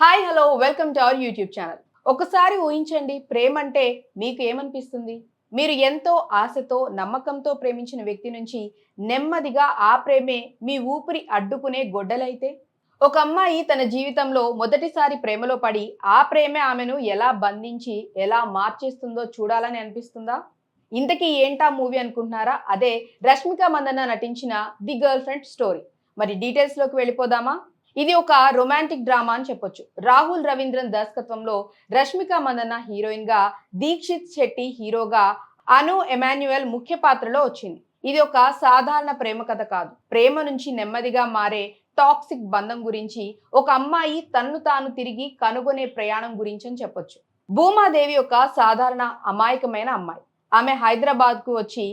Hi hello welcome to our YouTube channel. ఒకసారి ఊహించండి, ప్రేమ అంటే మీకు ఏమనిపిస్తుంది? మీరు ఎంతో ఆశతో నమ్మకంతో ప్రేమించిన వ్యక్తి నుంచి నెమ్మదిగా ఆ ప్రేమే మీ ఊపిరి అడ్డుకునే గొడ్డలైతే? ఒక అమ్మాయి తన జీవితంలో మొదటిసారి ప్రేమలో పడి ఆ ప్రేమే ఆమెను ఎలా బంధించి ఎలా మార్చేస్తుందో చూడాలని అనిపిస్తుందా? ఇంతకీ ఏంటా మూవీ అనుకుంటున్నారా? అదే రష్మిక మందన్న నటించిన ది గర్ల్ ఫ్రెండ్ స్టోరీ. మరి డీటెయిల్స్ లోకి వెళ్ళిపోదామా? ఇది ఒక రొమాంటిక్ డ్రామా అని చెప్పొచ్చు. రాహుల్ రవీంద్రన్ దర్శకత్వంలో రష్మిక మందన్న హీరోయిన్ గా, దీక్షిత్ శెట్టి హీరోగా, అను ఎమాన్యుయల్ ముఖ్య పాత్రలో వచ్చింది. ఇది ఒక సాధారణ ప్రేమ కథ కాదు. ప్రేమ నుంచి నెమ్మదిగా మారే టాక్సిక్ బంధం గురించి, ఒక అమ్మాయి తన్ను తాను తిరిగి కనుగొనే ప్రయాణం గురించి అని చెప్పొచ్చు. భూమాదేవి ఒక సాధారణ అమాయకమైన అమ్మాయి. ఆమె హైదరాబాద్ కు వచ్చి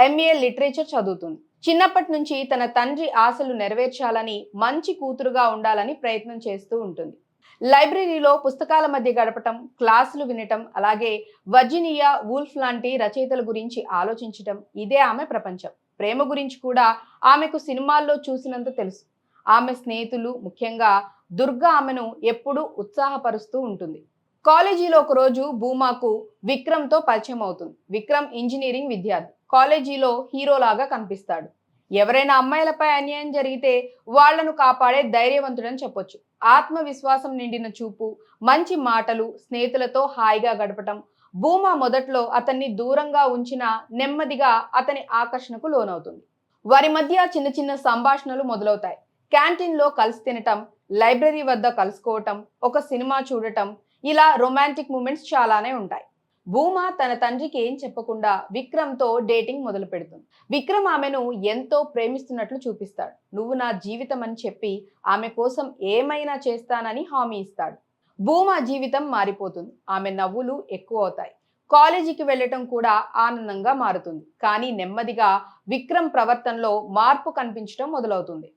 ఎంఏ లిటరేచర్ చదువుతుంది. చిన్నప్పటి నుంచి తన తండ్రి ఆశలు నెరవేర్చాలని, మంచి కూతురుగా ఉండాలని ప్రయత్నం చేస్తూ ఉంటుంది. లైబ్రరీలో పుస్తకాల మధ్య గడపటం, క్లాసులు వినటం, అలాగే వర్జీనియా వూల్ఫ్ లాంటి రచయితల గురించి ఆలోచించటం ఇదే ఆమె ప్రపంచం. ప్రేమ గురించి కూడా ఆమెకు సినిమాల్లో చూసినంత తెలుసు. ఆమె స్నేహితులు, ముఖ్యంగా దుర్గా ఆమెను ఎప్పుడూ ఉత్సాహపరుస్తూ ఉంటుంది. కాలేజీలో ఒకరోజు భూమాకు విక్రమ్తో పరిచయం అవుతుంది. విక్రమ్ ఇంజనీరింగ్ విద్యార్థి. కాలేజీలో హీరోలాగా కనిపిస్తాడు. ఎవరైనా అమ్మాయిలపై అన్యాయం జరిగితే వాళ్లను కాపాడే ధైర్యవంతుడని చెప్పొచ్చు. ఆత్మవిశ్వాసం నిండిన చూపు, మంచి మాటలు, స్నేహితులతో హాయిగా గడపటం. భూమా మొదట్లో అతన్ని దూరంగా ఉంచిన నెమ్మదిగా అతని ఆకర్షణకు లోనవుతుంది. వారి మధ్య చిన్న చిన్న సంభాషణలు మొదలవుతాయి. క్యాంటీన్లో కలిసి తినటం, లైబ్రరీ వద్ద కలుసుకోవటం, ఒక సినిమా చూడటం, ఇలా రొమాంటిక్ మూమెంట్స్ చాలానే ఉంటాయి. భూమా తన తండ్రికి ఏం చెప్పకుండా విక్రమ్తో డేటింగ్ మొదలు పెడుతుంది. విక్రమ్ ఆమెను ఎంతో ప్రేమిస్తున్నట్లు చూపిస్తాడు. నువ్వు నా జీవితం అని చెప్పి ఆమె కోసం ఏమైనా చేస్తానని హామీ ఇస్తాడు. భూమా జీవితం మారిపోతుంది. ఆమె నవ్వులు ఎక్కువ అవుతాయి. కాలేజీకి వెళ్ళటం కూడా ఆనందంగా మారుతుంది. కానీ నెమ్మదిగా విక్రమ్ ప్రవర్తనలో మార్పు కనిపించడం మొదలవుతుంది.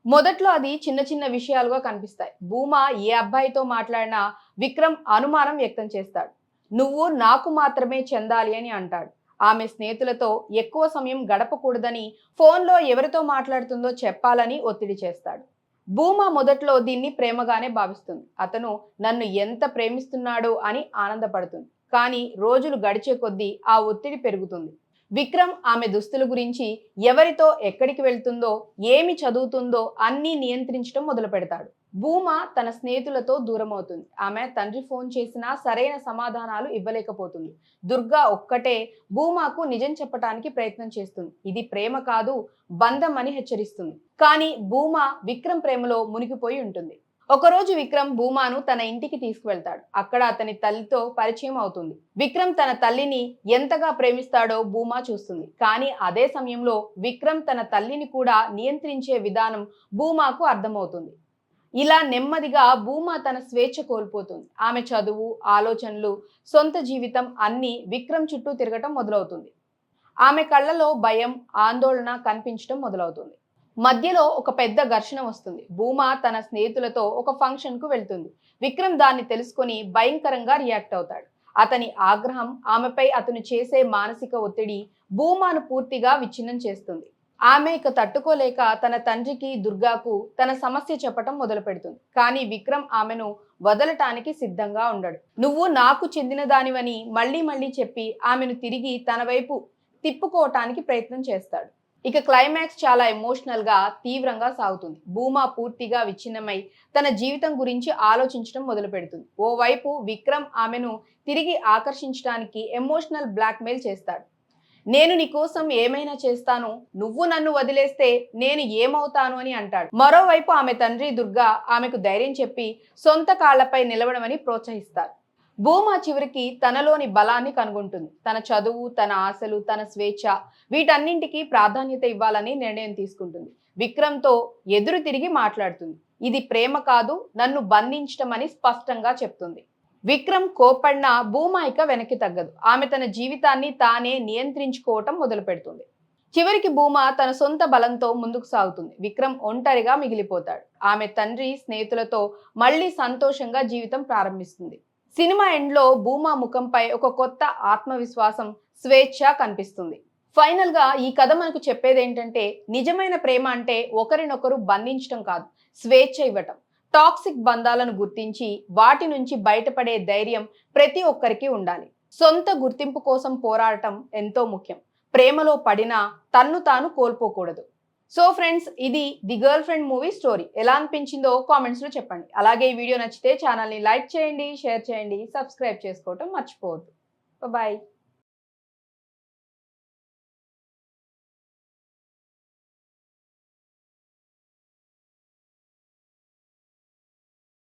మొదట్లో అది చిన్న చిన్న విషయాలుగా కనిపిస్తాయి. భూమా ఏ అబ్బాయితో మాట్లాడినా విక్రమ్ అనుమానం వ్యక్తం చేస్తాడు. నువ్వు నాకు మాత్రమే చెందాలి అని అంటాడు. ఆమె స్నేహితులతో ఎక్కువ సమయం గడపకూడదని, ఫోన్లో ఎవరితో మాట్లాడుతుందో చెప్పాలని ఒత్తిడి చేస్తాడు. భూమా మొదట్లో దీన్ని ప్రేమగానే భావిస్తుంది. అతను నన్ను ఎంత ప్రేమిస్తున్నాడో అని ఆనందపడుతుంది. కానీ రోజులు గడిచే కొద్దీ ఆ ఒత్తిడి పెరుగుతుంది. విక్రమ్ ఆమె దుస్తుల గురించి, ఎవరితో ఎక్కడికి వెళ్తుందో, ఏమి చదువుతుందో అన్నీ నియంత్రించడం మొదలు పెడతాడు. భూమా తన స్నేహితులతో దూరం అవుతుంది. ఆమె తండ్రి ఫోన్ చేసినా సరైన సమాధానాలు ఇవ్వలేకపోతుంది. దుర్గా ఒక్కటే భూమాకు నిజం చెప్పడానికి ప్రయత్నం చేస్తుంది. ఇది ప్రేమ కాదు, బంధం అని హెచ్చరిస్తుంది. కానీ భూమా విక్రమ్ ప్రేమలో మునిగిపోయి ఉంటుంది. ఒకరోజు విక్రమ్ భూమాను తన ఇంటికి తీసుకువెళ్తాడు. అక్కడ అతని తల్లితో పరిచయం అవుతుంది. విక్రమ్ తన తల్లిని ఎంతగా ప్రేమిస్తాడో భూమా చూస్తుంది. కానీ అదే సమయంలో విక్రమ్ తన తల్లిని కూడా నియంత్రించే విధానం భూమాకు అర్థమవుతుంది. ఇలా నెమ్మదిగా భూమా తన స్వేచ్ఛ కోల్పోతుంది. ఆమె చదువు, ఆలోచనలు, సొంత జీవితం అన్నీ విక్రమ్ చుట్టూ తిరగటం మొదలవుతుంది. ఆమె కళ్ళలో భయం, ఆందోళన కనిపించడం మొదలవుతుంది. మధ్యలో ఒక పెద్ద ఘర్షణ వస్తుంది. భూమా తన స్నేహితులతో ఒక ఫంక్షన్ కు వెళ్తుంది. విక్రమ్ దాన్ని తెలుసుకొని భయంకరంగా రియాక్ట్ అవుతాడు. అతని ఆగ్రహం, ఆమెపై అతను చేసే మానసిక ఒత్తిడి భూమాను పూర్తిగా విచ్ఛిన్నం చేస్తుంది. ఆమె ఇక తట్టుకోలేక తన తండ్రికి, దుర్గాకు తన సమస్య చెప్పటం మొదలు పెడుతుంది. కానీ విక్రమ్ ఆమెను వదలటానికి సిద్ధంగా ఉండడు. నువ్వు నాకు చెందిన దానివని మళ్ళీ మళ్ళీ చెప్పి ఆమెను తిరిగి తన వైపు తిప్పుకోవటానికి ప్రయత్నం చేస్తాడు. ఇక క్లైమాక్స్ చాలా ఎమోషనల్ గా, తీవ్రంగా సాగుతుంది. భూమా పూర్తిగా విచ్ఛిన్నమై తన జీవితం గురించి ఆలోచించడం మొదలు పెడుతుంది. ఓవైపు విక్రమ్ ఆమెను తిరిగి ఆకర్షించడానికి ఎమోషనల్ బ్లాక్మెయిల్ చేస్తాడు. నేను నీకోసం ఏమైనా చేస్తాను, నువ్వు నన్ను వదిలేస్తే నేను ఏమవుతాను అని అంటాడు. మరోవైపు ఆమె తండ్రి దుర్గా ఆమెకు ధైర్యం చెప్పి సొంత కాళ్లపై నిలబడమని ప్రోత్సహిస్తారు. భూమా చివరికి తనలోని బలాన్ని కనుగొంటుంది. తన చదువు, తన ఆశలు, తన స్వేచ్ఛ వీటన్నింటికి ప్రాధాన్యత ఇవ్వాలని నిర్ణయం తీసుకుంటుంది. విక్రమ్తో ఎదురు తిరిగి మాట్లాడుతుంది. ఇది ప్రేమ కాదు, నన్ను బంధించటం అని స్పష్టంగా చెప్తుంది. విక్రమ్ కోపడిన భూమా ఇక వెనక్కి తగ్గదు. ఆమె తన జీవితాన్ని తానే నియంత్రించుకోవటం మొదలు పెడుతుంది. చివరికి భూమా తన సొంత బలంతో ముందుకు సాగుతుంది. విక్రమ్ ఒంటరిగా మిగిలిపోతాడు. ఆమె తండ్రి, స్నేహితులతో మళ్ళీ సంతోషంగా జీవితం ప్రారంభిస్తుంది. సినిమా ఎండ్లో భూమా ముఖంపై ఒక కొత్త ఆత్మవిశ్వాసం, స్వేచ్ఛ కనిపిస్తుంది. ఫైనల్ గా ఈ కథ మనకు చెప్పేది ఏంటంటే, నిజమైన ప్రేమ అంటే ఒకరినొకరు బంధించడం కాదు, స్వేచ్ఛ ఇవ్వటం. టాక్సిక్ బంధాలను గుర్తించి వాటి నుంచి బయటపడే ధైర్యం ప్రతి ఒక్కరికి ఉండాలి. సొంత గుర్తింపు కోసం పోరాటం ఎంతో ముఖ్యం. ప్రేమలో పడినా తన్ను తాను కోల్పోకూడదు. సో ఫ్రెండ్స్, ఇది the girl friend movie story. ఎలా అనిపించిందో కామెంట్స్ లో చెప్పండి. అలాగే ఈ వీడియో నచ్చితే ఛానల్ ని లైక్ చేయండి, షేర్ చేయండి, సబ్స్క్రైబ్ చేసుకోవటం మర్చిపోవద్దు. బాయ్.